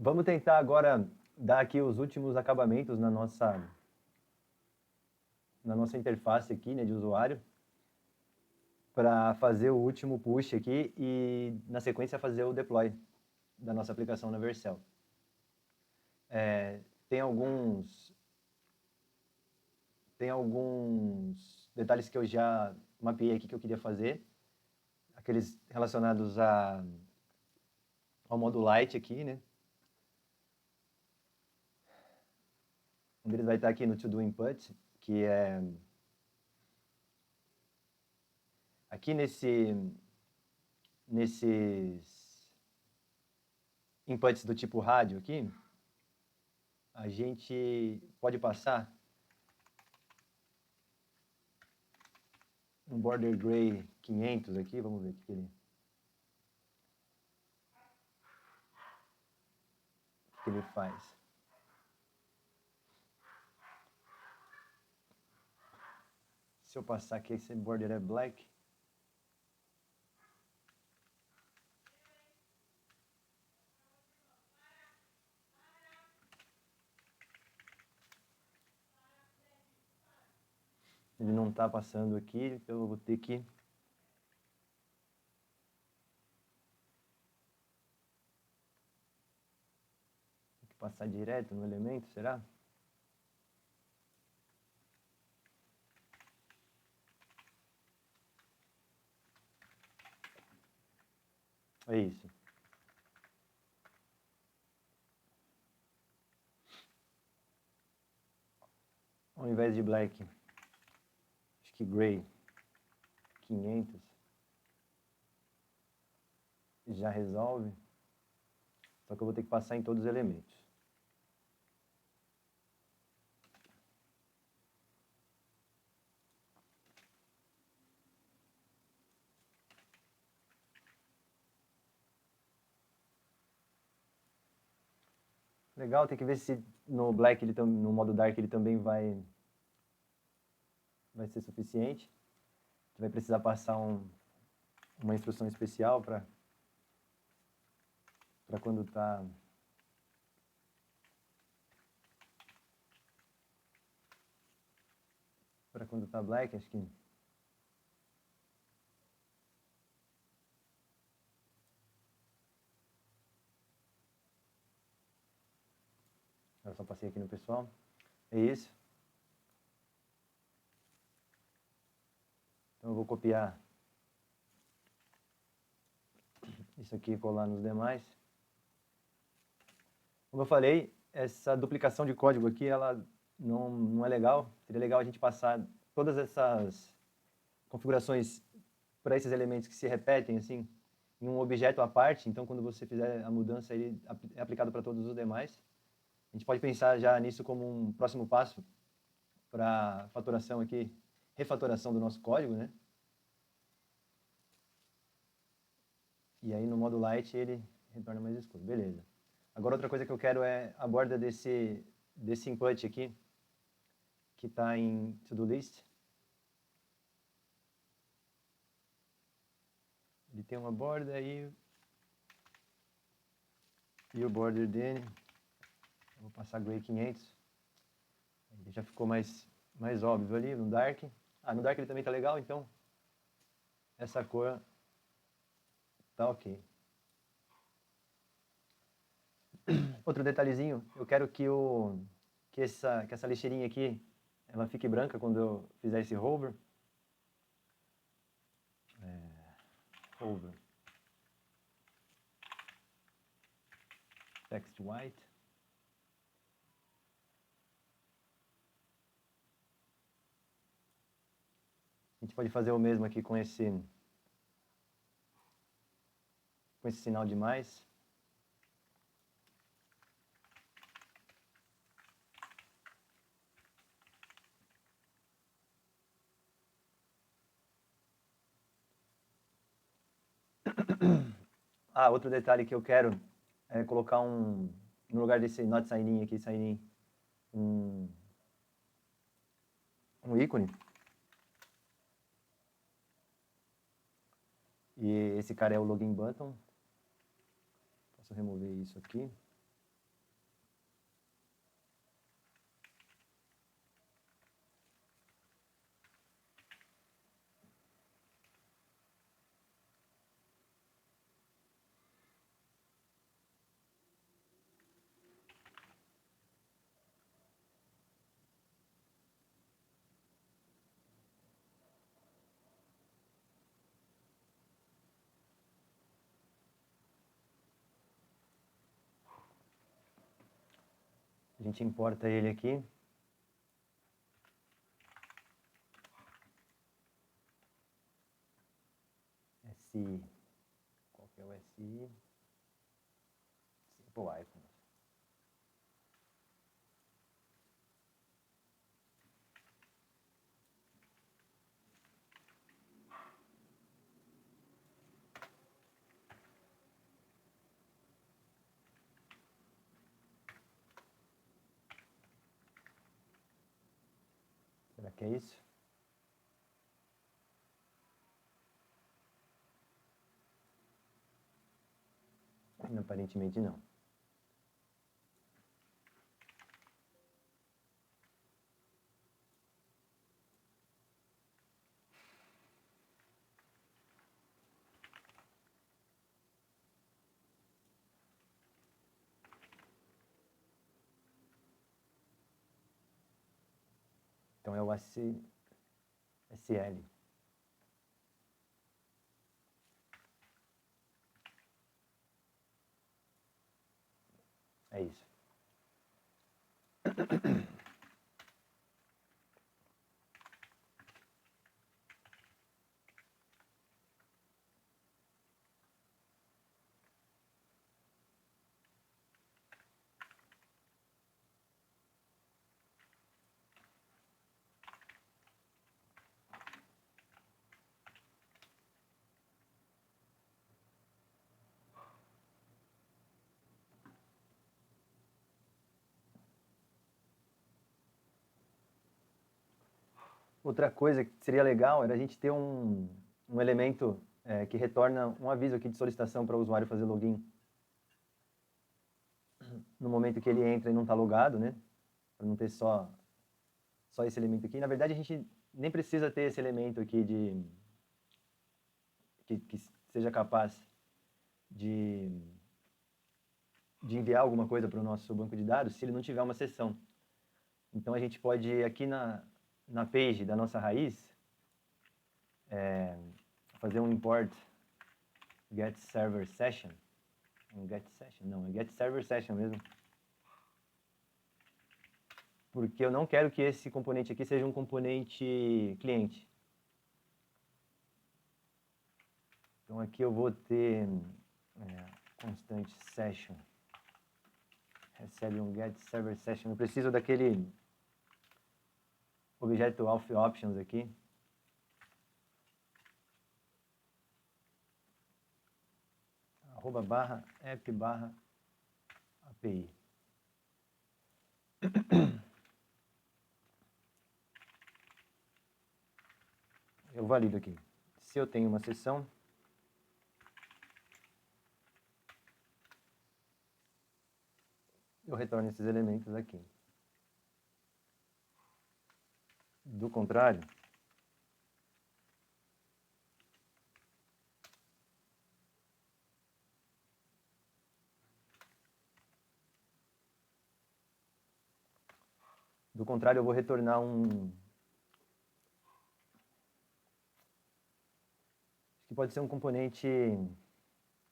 Vamos tentar agora dar aqui os últimos acabamentos na nossa interface aqui, né, de usuário, para fazer o último push aqui e, na sequência, fazer o deploy da nossa aplicação na Vercel. Tem alguns detalhes que eu já mapeei aqui que eu queria fazer, aqueles relacionados ao modo Lite aqui, né? Um deles vai estar aqui no To-Do Input, que é aqui nesses inputs do tipo rádio aqui, a gente pode passar um border gray 500 aqui, vamos ver o que ele faz. Se eu passar aqui, esse border é black. Ele não está passando aqui, então eu vou ter que passar direto no elemento, será? É isso. Ao invés de black, acho que gray 500 já resolve. Só que eu vou ter que passar em todos os elementos. Legal, tem que ver se no black, no modo dark, ele também vai ser suficiente. A gente vai precisar passar uma instrução especial para quando está black, acho que eu só passei aqui no pessoal. É isso. Então eu vou copiar isso aqui e colar nos demais. Como eu falei, essa duplicação de código aqui, ela não é legal. Seria legal a gente passar todas essas configurações para esses elementos que se repetem, assim, em um objeto à parte. Então, quando você fizer a mudança, ele é aplicado para todos os demais. A gente pode pensar já nisso como um próximo passo para faturação aqui, refatoração do nosso código, né? E aí no modo light ele retorna mais escuro. Beleza. Agora outra coisa que eu quero é a borda desse input aqui, que está em to-do list. Ele tem uma borda aí e o border dele, eu vou passar gray 500. Ele já ficou mais óbvio ali no dark. No dark ele também tá legal, então essa cor tá ok. Outro detalhezinho, eu quero que essa lixeirinha aqui, ela fique branca quando eu fizer esse hover. Hover. Text white. A gente pode fazer o mesmo aqui com esse sinal de mais. Outro detalhe que eu quero é colocar no lugar desse not sign in aqui, sign in, um ícone. E esse cara é o login button. Posso remover isso aqui. gente importa ele aqui. SI. Qual que é o SI? Simple iPhone. Será que é isso? Aparentemente não. Então é o SL. É isso. Outra coisa que seria legal era a gente ter um elemento que retorna um aviso aqui de solicitação para o usuário fazer login. No momento que ele entra e não está logado, né? Para não ter só esse elemento aqui. Na verdade, a gente nem precisa ter esse elemento aqui que seja capaz de enviar alguma coisa para o nosso banco de dados se ele não tiver uma sessão. Então, a gente pode ir aqui na page da nossa raiz, fazer um import get server session. Get session? Não, é get server session mesmo. Porque eu não quero que esse componente aqui seja um componente cliente. Então, aqui eu vou ter constante session. Recebe um get server session. Eu preciso daquele objeto auth options aqui. @app/API. Eu valido aqui. Se eu tenho uma sessão, eu retorno esses elementos aqui. Do contrário, eu vou retornar acho que pode ser um componente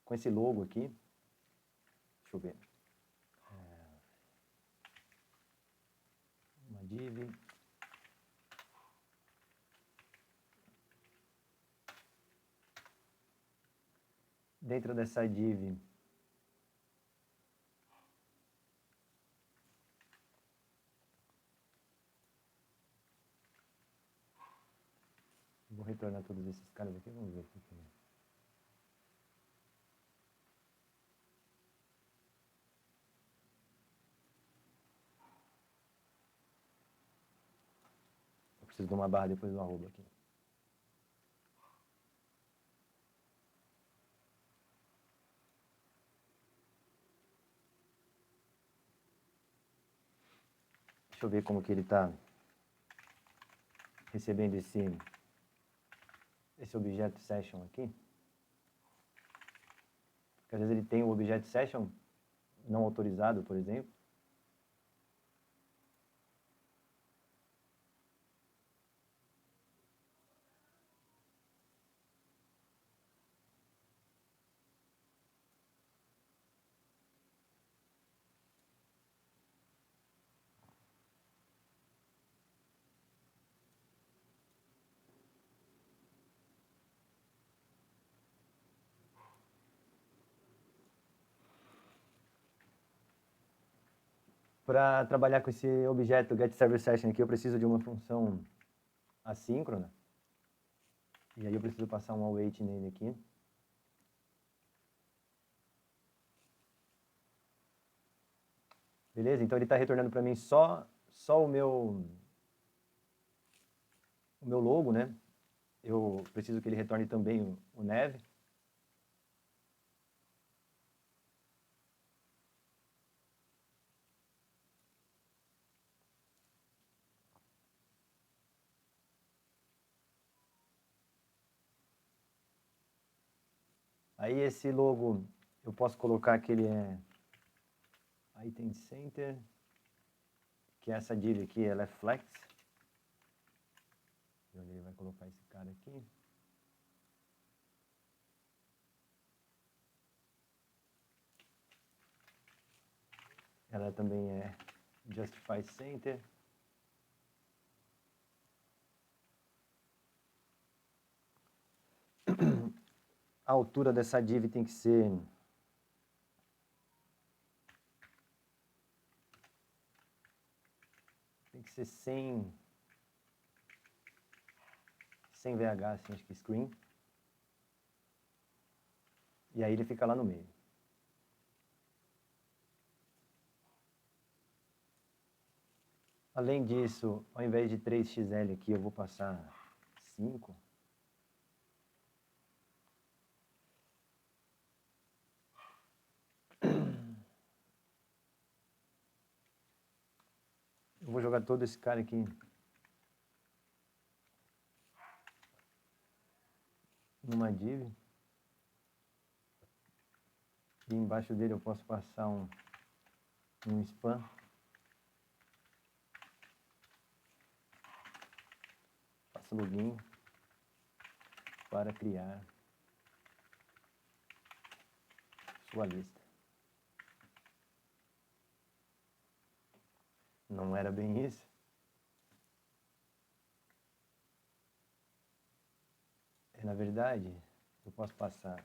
com esse logo aqui. Deixa eu ver. Uma div. Dentro dessa div, vou retornar todos esses caras aqui, vamos ver o que é. Eu preciso de uma barra depois do arroba aqui. Deixa eu ver como que ele está recebendo esse objeto session aqui. Porque às vezes ele tem o objeto session não autorizado, por exemplo. Para trabalhar com esse objeto getServerSession aqui, eu preciso de uma função assíncrona. E aí eu preciso passar um await nele aqui. Beleza? Então ele está retornando para mim só o meu logo, né? Eu preciso que ele retorne também o nav. Aí esse logo eu posso colocar que ele é item center, que essa div aqui ela é flex. Ele vai colocar esse cara aqui. Ela também é justify center. A altura dessa div tem que ser 100 VH, assim, acho que screen. E aí ele fica lá no meio. Além disso, ao invés de 3xl aqui, eu vou passar 5. Eu vou jogar todo esse cara aqui numa div. E embaixo dele eu posso passar um span. Faço login para criar sua lista. Não era bem isso. Na verdade, eu posso passar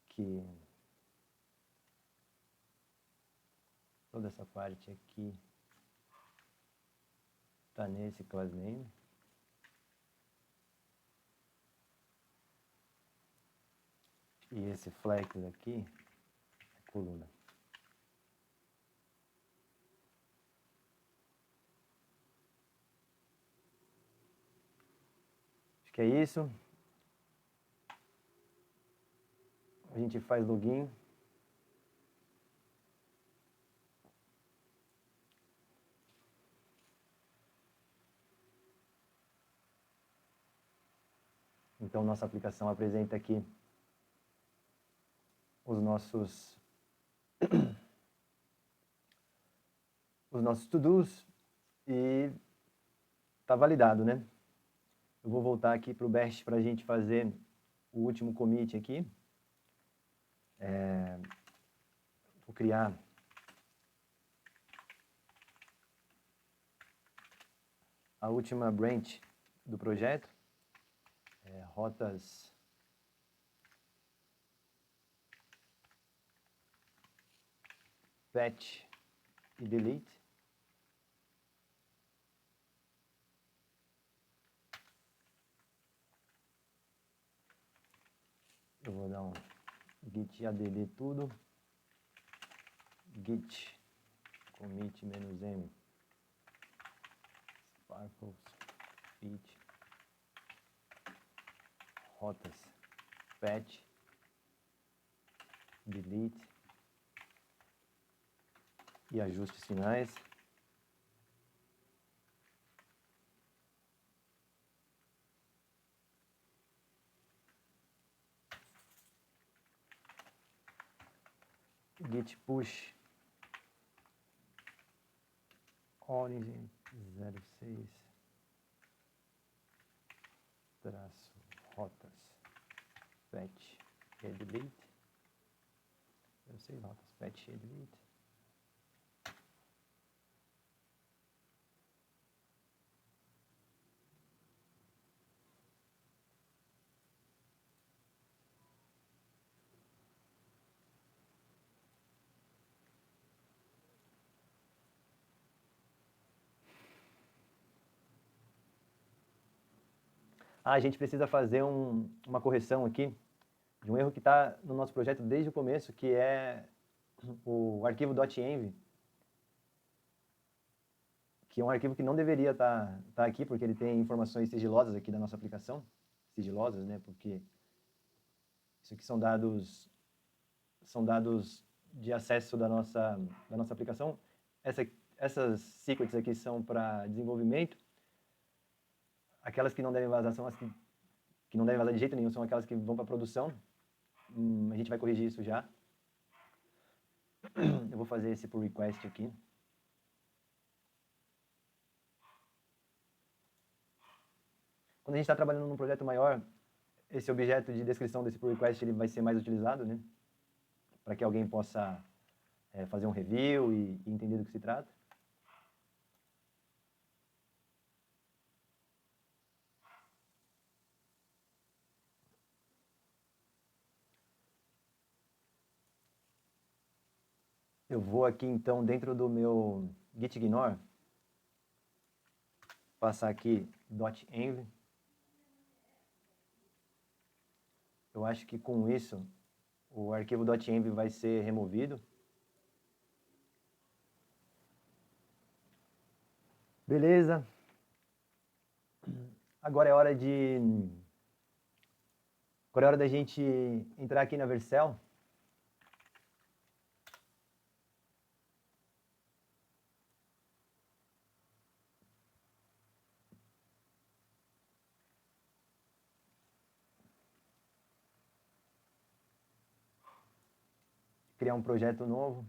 que toda essa parte aqui está nesse class name. E esse flex aqui é coluna. Acho que é isso. A gente faz login. Então, nossa aplicação apresenta aqui os nossos to-dos e está validado, né? Eu vou voltar aqui para o Bash para a gente fazer o último commit aqui. Vou criar a última branch do projeto. Rotas patch e delete. Eu vou dar um git add tudo, git commit -m sparkles fit rotas patch delete e ajustes finais. Git push origin 06 traço rotas patch e delete 06 rotas patch e delete. Ah, a gente precisa fazer uma correção aqui de um erro que está no nosso projeto desde o começo, que é o arquivo .env, que é um arquivo que não deveria estar aqui, porque ele tem informações sigilosas aqui da nossa aplicação, sigilosas, né, porque isso aqui são dados de acesso da nossa aplicação. Essas secrets aqui são para desenvolvimento, aquelas que não devem vazar são as que não devem vazar de jeito nenhum, são aquelas que vão para produção. A gente vai corrigir isso já. Eu vou fazer esse pull request aqui. Quando a gente está trabalhando num projeto maior, esse objeto de descrição desse pull request ele vai ser mais utilizado, né? Para que alguém possa fazer um review e entender do que se trata. Eu vou aqui, então, dentro do meu gitignore, passar aqui .env. Eu acho que com isso, o arquivo .env vai ser removido. Beleza. Agora é hora da gente entrar aqui na Vercel. Criar um projeto novo.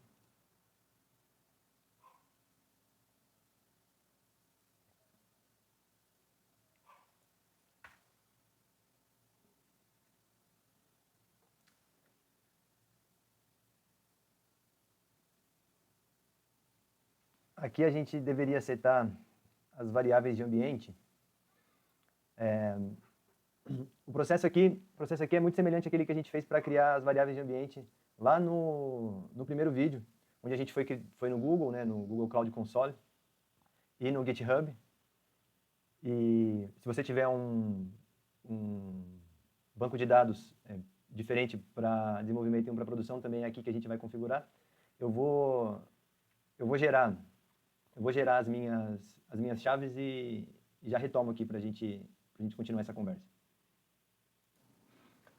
Aqui a gente deveria setar as variáveis de ambiente. O processo aqui é muito semelhante àquele que a gente fez para criar as variáveis de ambiente lá no primeiro vídeo, onde a gente foi no Google, né, no Google Cloud Console e no GitHub. E se você tiver um banco de dados diferente para desenvolvimento e um para produção, também é aqui que a gente vai configurar. Eu vou gerar as minhas chaves e já retomo aqui para a gente continuar essa conversa.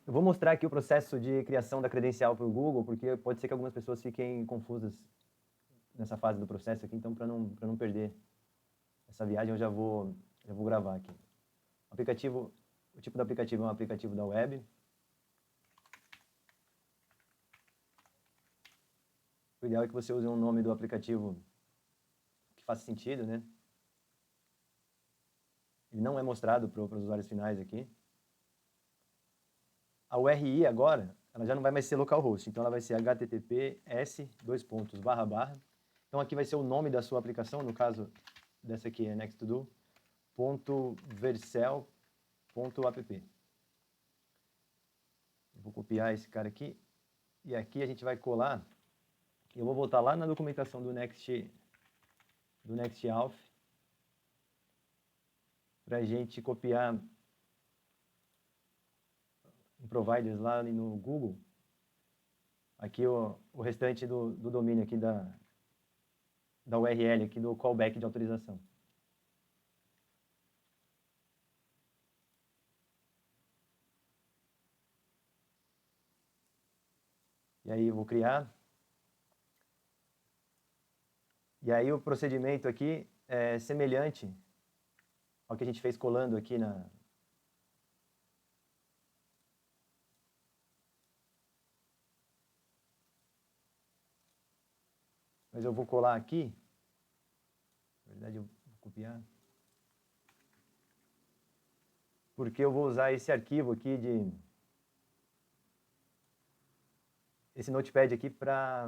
Eu vou mostrar aqui o processo de criação da credencial para o Google, porque pode ser que algumas pessoas fiquem confusas nessa fase do processo aqui, então para não perder essa viagem eu já vou gravar aqui. O tipo do aplicativo é um aplicativo da web. O ideal é que você use um nome do aplicativo que faça sentido, né? Ele não é mostrado para os usuários finais aqui. A URI agora, ela já não vai mais ser localhost, então ela vai ser https://. Então aqui vai ser o nome da sua aplicação, no caso dessa aqui é nexttodo.vercel.app. Vou copiar esse cara aqui e aqui a gente vai colar. Eu vou voltar lá na documentação do NextAuth para a gente copiar em providers lá no Google. Aqui o restante do domínio aqui da URL aqui do callback de autorização. E aí eu vou criar. E aí o procedimento aqui é semelhante ao que a gente fez colando aqui na... Mas eu vou colar aqui. Na verdade eu vou copiar. Porque eu vou usar esse arquivo aqui esse notepad aqui para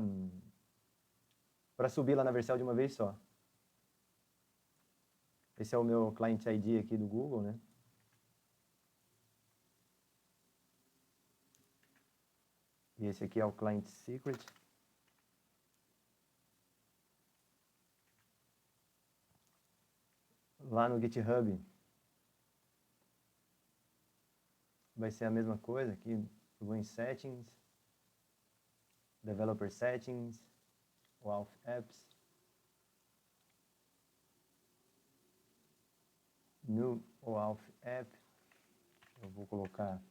subir lá na Vercel de uma vez só. Esse é o meu client ID aqui do Google, né? E esse aqui é o client secret. Lá no GitHub, vai ser a mesma coisa aqui. Eu vou em Settings, Developer Settings, WAF Apps, New WAF App. Eu vou colocar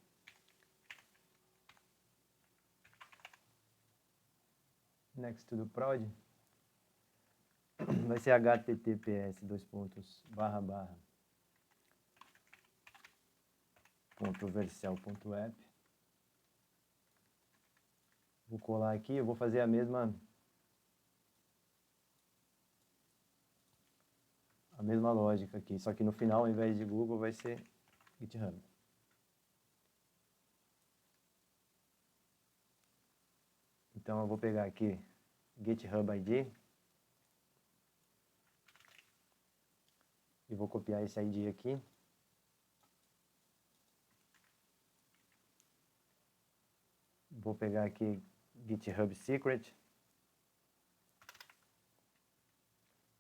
next to the prod. Vai ser https://.vercel.app. Vou colar aqui, eu vou fazer a mesma lógica aqui, só que no final, ao invés de Google, vai ser GitHub. Então eu vou pegar aqui GitHub ID e vou copiar esse ID aqui. Vou pegar aqui GitHub Secret.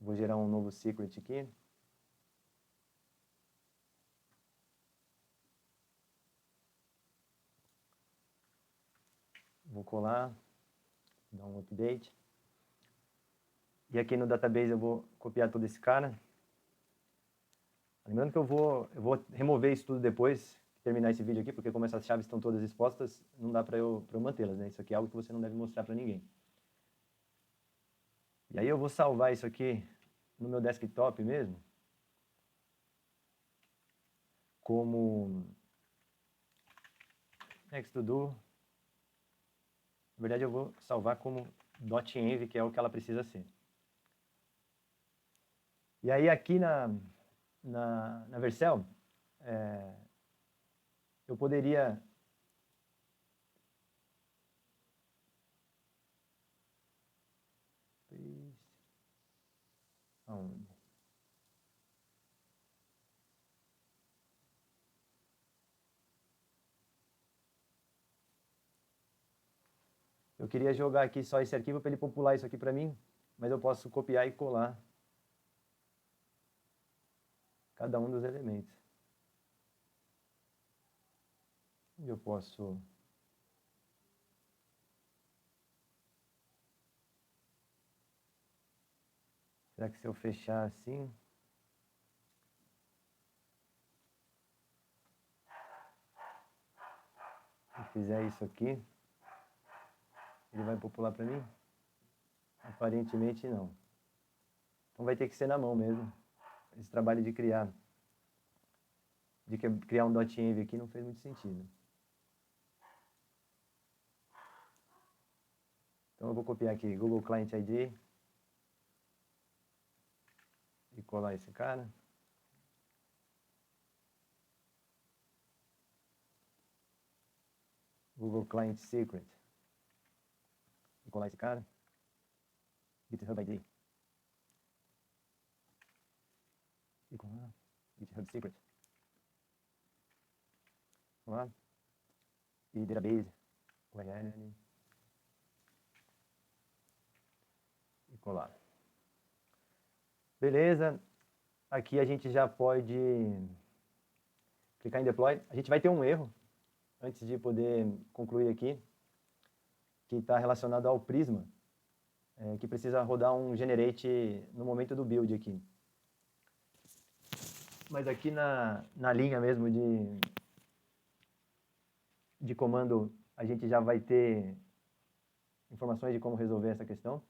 Vou gerar um novo secret aqui. Vou colar, dar um update. E aqui no database eu vou copiar todo esse cara. Lembrando que eu vou remover isso tudo depois que terminar esse vídeo aqui, porque como essas chaves estão todas expostas, não dá para eu mantê-las, né? Isso aqui é algo que você não deve mostrar para ninguém. E aí eu vou salvar isso aqui no meu desktop mesmo, como next to do. Na verdade eu vou salvar como .env, que é o que ela precisa ser. E aí aqui na Vercel, eu poderia aonde? Eu queria jogar aqui só esse arquivo para ele popular isso aqui para mim, mas eu posso copiar e colar cada um dos elementos. Eu posso será que se eu fechar assim e fizer isso aqui, ele vai popular para mim? Aparentemente não. Então vai ter que ser na mão mesmo. Esse trabalho de criar um .env aqui não fez muito sentido. Então eu vou copiar aqui Google Client ID e colar esse cara. Google Client Secret. E colar esse cara. GitHub ID. E colar GitHub Secret. Colar. E database. URL. E colar. Beleza. Aqui a gente já pode clicar em deploy. A gente vai ter um erro antes de poder concluir aqui, que está relacionado ao Prisma, que precisa rodar um generate no momento do build aqui. Mas aqui na linha mesmo de comando, a gente já vai ter informações de como resolver essa questão.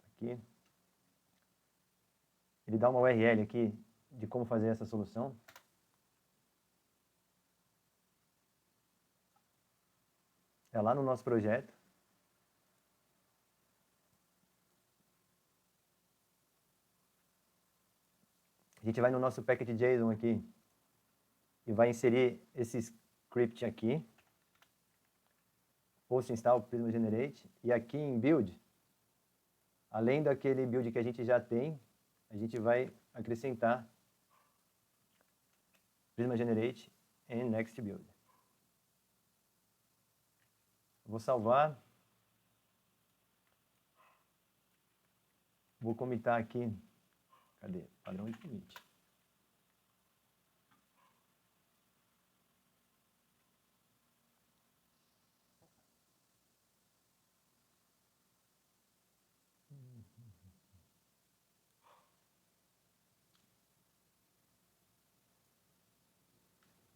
Aqui. Ele dá uma URL aqui de como fazer essa solução. É lá no nosso projeto. A gente vai no nosso package.json aqui e vai inserir esse script aqui. Post install Prisma Generate. E aqui em build, além daquele build que a gente já tem, a gente vai acrescentar Prisma Generate em next build. Vou salvar. Vou commitar aqui. Cadê? Padrão de commit.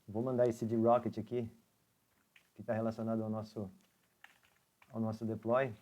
Vou mandar esse de Rocket aqui, que está relacionado ao nosso deploy.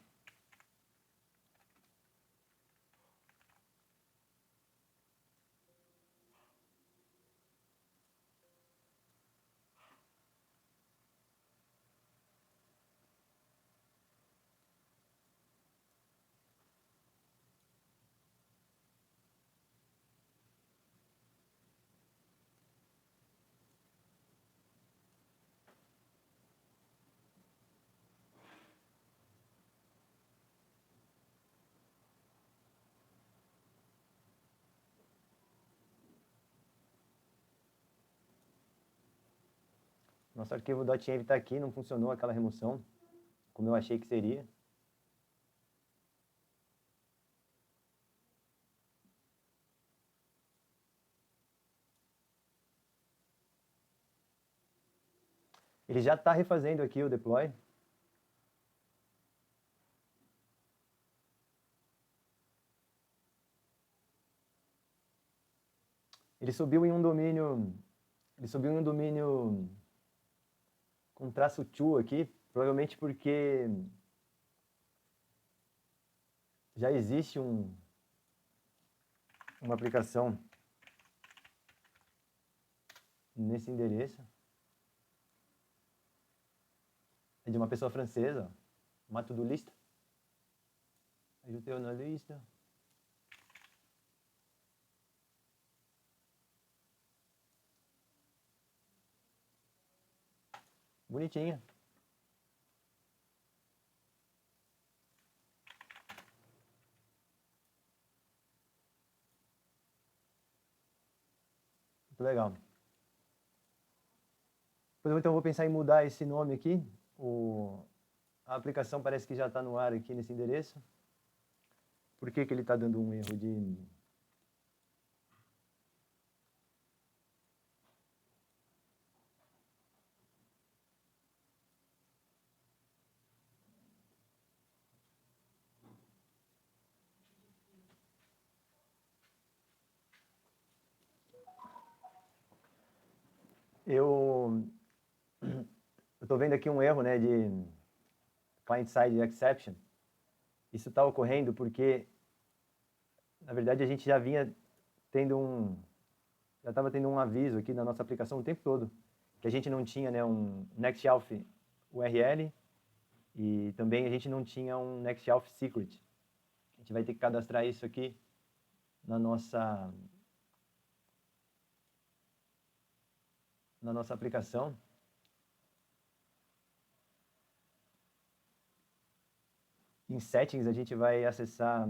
Nosso arquivo .env está aqui, não funcionou aquela remoção, como eu achei que seria. Ele já está refazendo aqui o deploy. Ele subiu em um domínio com traço to aqui, provavelmente porque já existe uma aplicação nesse endereço. É de uma pessoa francesa, uma to-do lista. Ajutei na lista. Bonitinha. Muito legal. Depois, então, eu vou pensar em mudar esse nome aqui. A aplicação parece que já está no ar aqui nesse endereço. Por que ele está dando um erro de... Eu estou vendo aqui um erro, né, de client-side exception. Isso está ocorrendo porque, na verdade, a gente já vinha tendo já estava tendo um aviso aqui na nossa aplicação o tempo todo, que a gente não tinha, né, um Nexthalf URL e também a gente não tinha um Nexthalf secret. A gente vai ter que cadastrar isso aqui na nossa aplicação. Em settings a gente vai acessar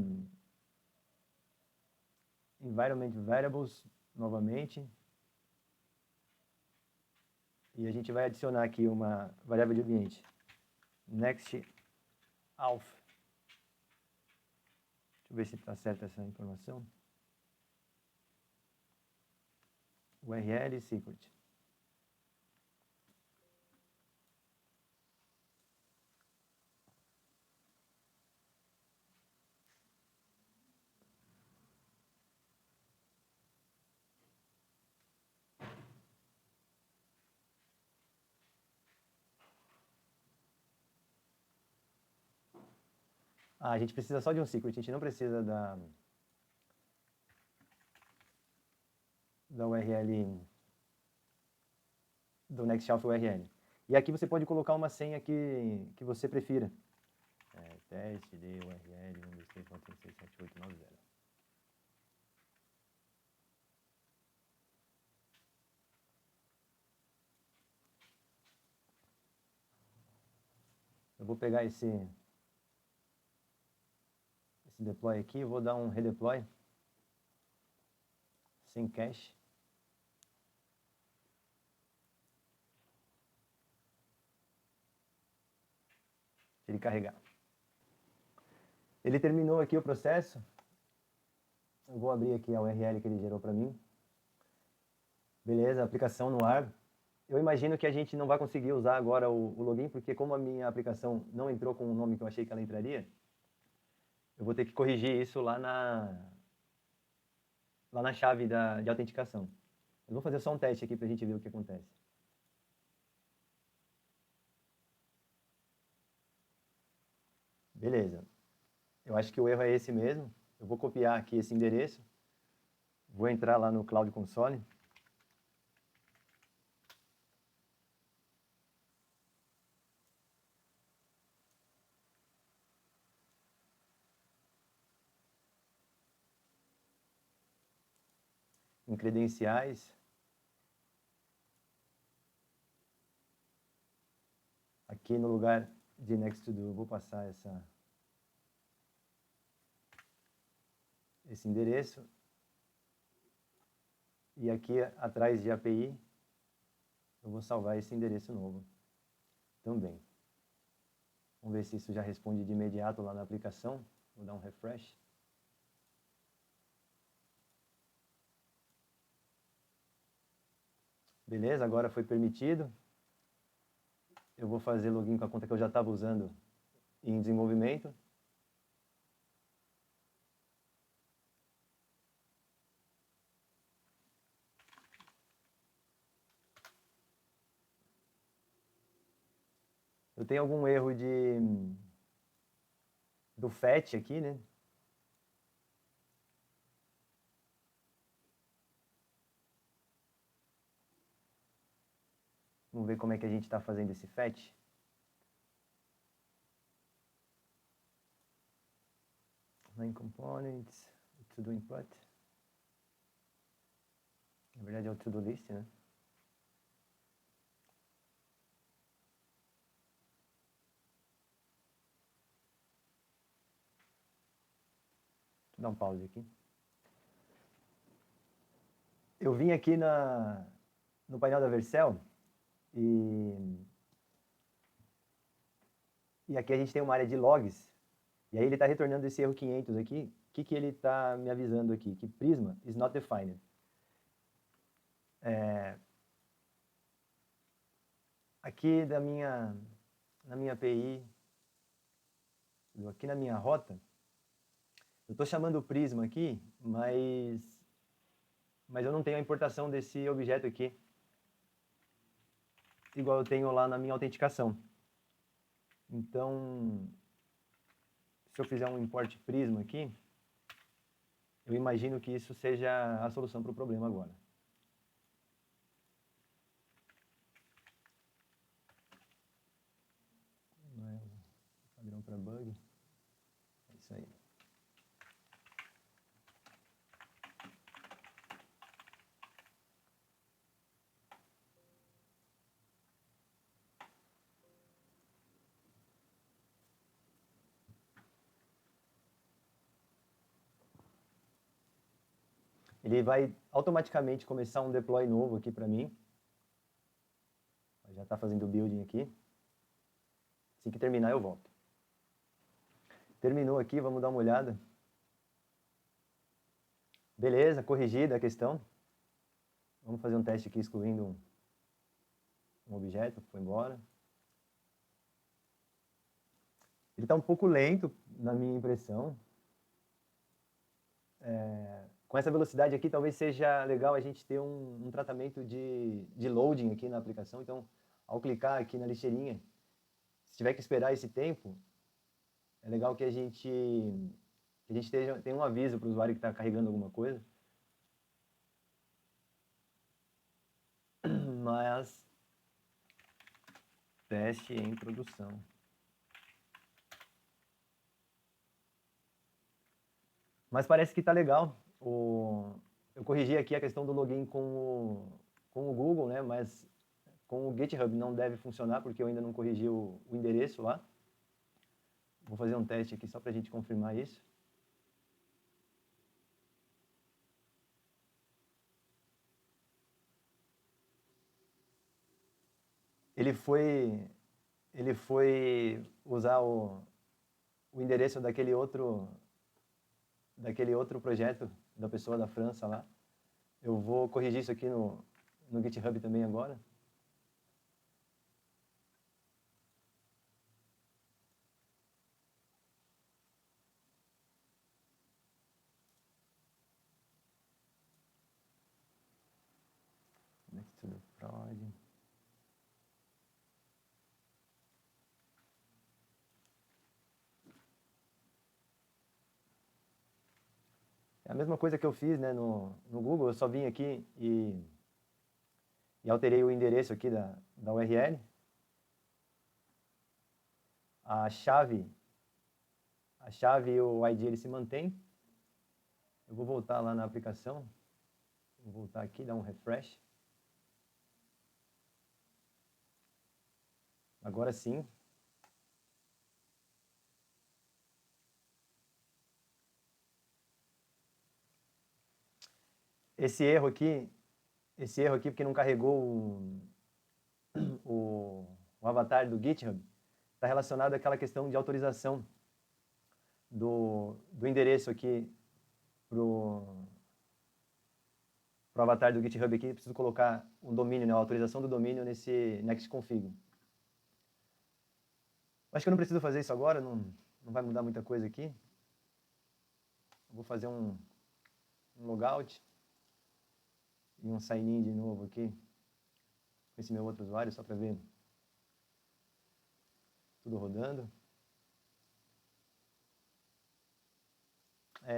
environment variables novamente. E a gente vai adicionar aqui uma variável de ambiente. Nexthalf. Deixa eu ver se está certa essa informação. URL secret. A gente precisa só de um secret, a gente não precisa da URL, do Nexthalf URL. E aqui você pode colocar uma senha que você prefira. Teste de URL 123.367890. Eu vou pegar esse deploy aqui, vou dar um redeploy sem cache. Ele carregar. Ele terminou aqui o processo. Eu vou abrir aqui a URL que ele gerou para mim. Beleza, aplicação no ar. Eu imagino que a gente não vai conseguir usar agora o login, porque como a minha aplicação não entrou com o nome que eu achei que ela entraria, eu vou ter que corrigir isso lá na chave de autenticação. Eu vou fazer só um teste aqui para a gente ver o que acontece. Beleza. Eu acho que o erro é esse mesmo. Eu vou copiar aqui esse endereço. Vou entrar lá no Cloud Console. Em credenciais. Aqui no lugar de Next to Do, eu vou passar esse endereço. E aqui atrás de API, eu vou salvar esse endereço novo também. Vamos ver se isso já responde de imediato lá na aplicação. Vou dar um refresh. Beleza, agora foi permitido. Eu vou fazer login com a conta que eu já estava usando em desenvolvimento. Eu tenho algum erro do fetch aqui, né? Vamos ver como é que a gente está fazendo esse fetch. Main components, to-do input. Na verdade é o to-do list, né? Vou dar um pause aqui. Eu vim aqui no painel da Vercel e aqui a gente tem uma área de logs. E aí ele está retornando esse erro 500 aqui. O que ele está me avisando aqui? Que Prisma is not defined. Aqui na minha API, aqui na minha rota, eu estou chamando o Prisma aqui, mas eu não tenho a importação desse objeto aqui, igual eu tenho lá na minha autenticação. Então, se eu fizer um import Prisma aqui, eu imagino que isso seja a solução para o problema agora. Padrão para bug. É isso aí. Ele vai automaticamente começar um deploy novo aqui para mim. Já está fazendo o building aqui. Assim que terminar, eu volto. Terminou aqui, vamos dar uma olhada. Beleza, corrigida a questão. Vamos fazer um teste aqui excluindo um objeto, foi embora. Ele está um pouco lento, na minha impressão. Com essa velocidade aqui, talvez seja legal a gente ter um tratamento de loading aqui na aplicação. Então, ao clicar aqui na lixeirinha, se tiver que esperar esse tempo, é legal que a gente tenha um aviso para o usuário que está carregando alguma coisa. Mas, teste em produção. Mas parece que está legal. Eu corrigi aqui a questão do login com o Google, né? Mas com o GitHub não deve funcionar, porque eu ainda não corrigi o endereço lá. Vou fazer um teste aqui só para a gente confirmar isso. Ele foi usar o endereço daquele outro projeto da pessoa da França lá. Eu vou corrigir isso aqui no GitHub também agora. Next to the prod. É a mesma coisa que eu fiz, né, no Google. Eu só vim aqui e alterei o endereço aqui da URL. A chave e o ID ele se mantém. Eu vou voltar lá na aplicação. Vou voltar aqui, dar um refresh. Agora sim. Esse erro aqui porque não carregou o avatar do GitHub, está relacionado àquela questão de autorização do endereço aqui pro avatar do GitHub aqui. Preciso colocar um domínio, né, a autorização do domínio nesse next config. Acho que eu não preciso fazer isso agora, não vai mudar muita coisa aqui. Eu vou fazer um logout e um sign in de novo aqui com esse meu outro usuário, só para ver tudo rodando.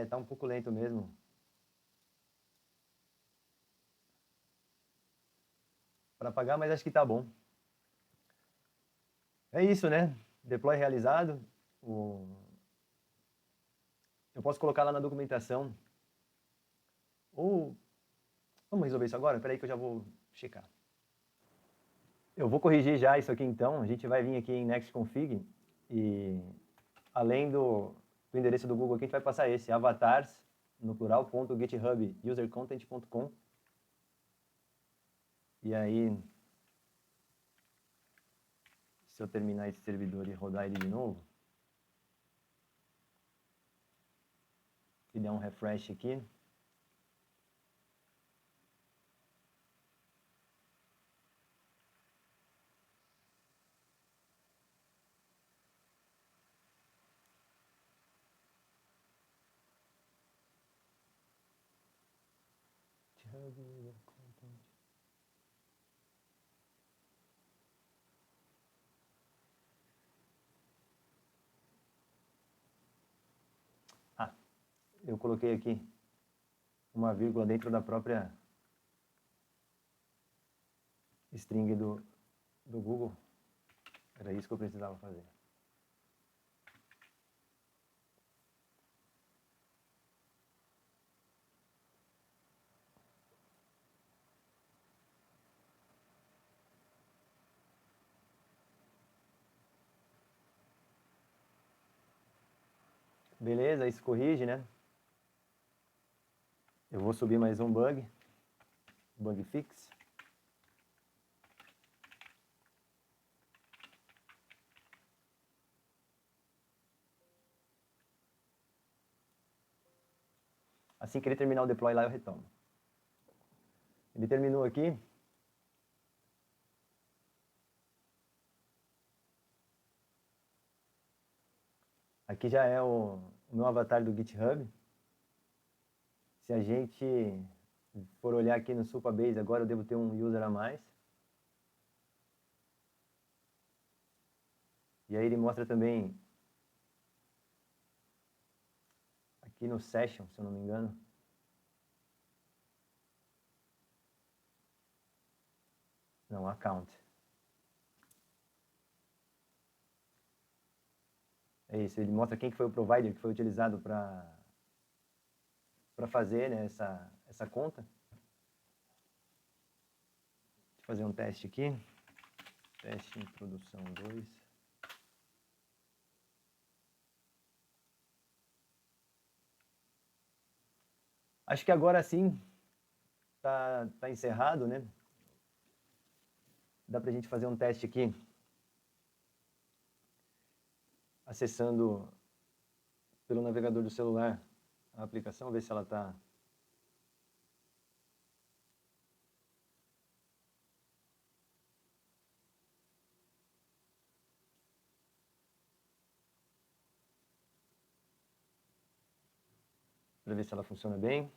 Tá um pouco lento mesmo. Para apagar, mas acho que tá bom. É isso, né? Deploy realizado. Eu posso colocar lá na documentação. Ou vamos resolver isso agora? Espera aí que eu já vou checar. Eu vou corrigir já isso aqui então. A gente vai vir aqui em next config e além do endereço do Google aqui, a gente vai passar esse avatars no plural .githubusercontent.com. E aí, se eu terminar esse servidor e rodar ele de novo e der um refresh aqui, eu coloquei aqui uma vírgula dentro da própria string do Google. Era isso que eu precisava fazer. Beleza, isso corrige, né? Eu vou subir mais um bug fix. Assim que ele terminar o deploy lá, eu retomo. Ele terminou aqui. Aqui já é o meu avatar do GitHub. Se a gente for olhar aqui no Supabase, agora eu devo ter um user a mais. E aí ele mostra também aqui no Session, se eu não me engano. Não, Account. É isso, ele mostra quem que foi o provider que foi utilizado para fazer, né, essa conta. Deixa eu fazer um teste aqui. Teste introdução 2. Acho que agora sim tá encerrado, né? Dá pra gente fazer um teste aqui. Acessando pelo navegador do celular a aplicação, ver se ela está para ver se ela funciona bem.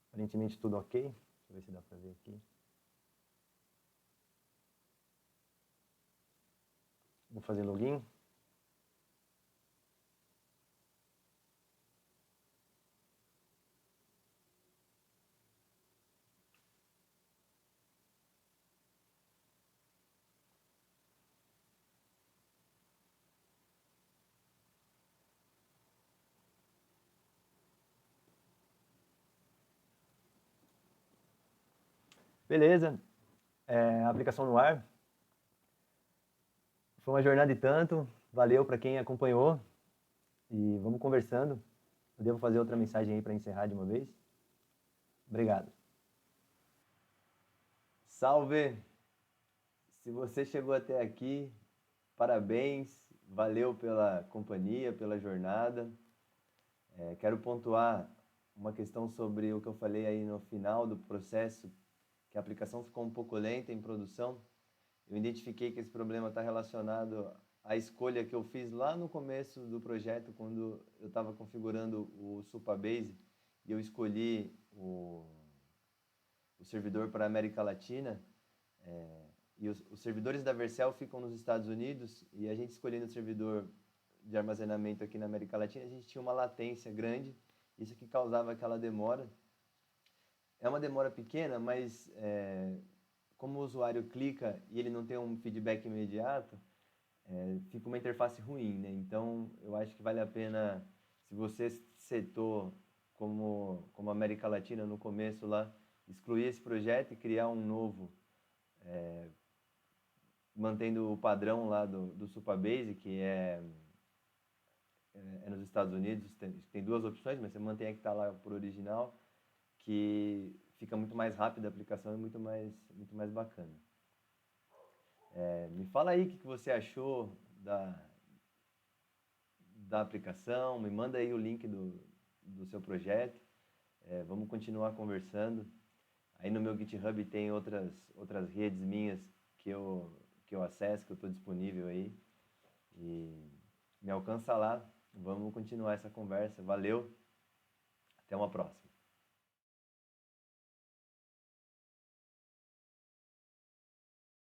Aparentemente tudo ok. Deixa eu ver se dá para ver aqui. Vou fazer login. Beleza, aplicação no ar. Foi uma jornada e tanto, valeu para quem acompanhou e vamos conversando. Eu devo fazer outra mensagem aí para encerrar de uma vez. Obrigado. Salve! Se você chegou até aqui, parabéns, valeu pela companhia, pela jornada. Quero pontuar uma questão sobre o que eu falei aí no final do processo, que a aplicação ficou um pouco lenta em produção. Eu identifiquei que esse problema está relacionado à escolha que eu fiz lá no começo do projeto, quando eu estava configurando o Supabase, e eu escolhi o servidor para a América Latina, e os servidores da Vercel ficam nos Estados Unidos, e a gente escolhendo o servidor de armazenamento aqui na América Latina, a gente tinha uma latência grande, isso que causava aquela demora. É uma demora pequena, mas como o usuário clica e ele não tem um feedback imediato, fica uma interface ruim, né? Então, eu acho que vale a pena, se você setou como América Latina no começo lá, excluir esse projeto e criar um novo, mantendo o padrão lá do Supabase, que é nos Estados Unidos, tem duas opções, mas você mantém a que está lá por original, que fica muito mais rápida a aplicação e muito mais bacana. Me fala aí o que você achou da aplicação, me manda aí o link do seu projeto, vamos continuar conversando. Aí no meu GitHub tem outras redes minhas que eu acesso, que eu estou disponível aí, e me alcança lá, vamos continuar essa conversa. Valeu, até uma próxima.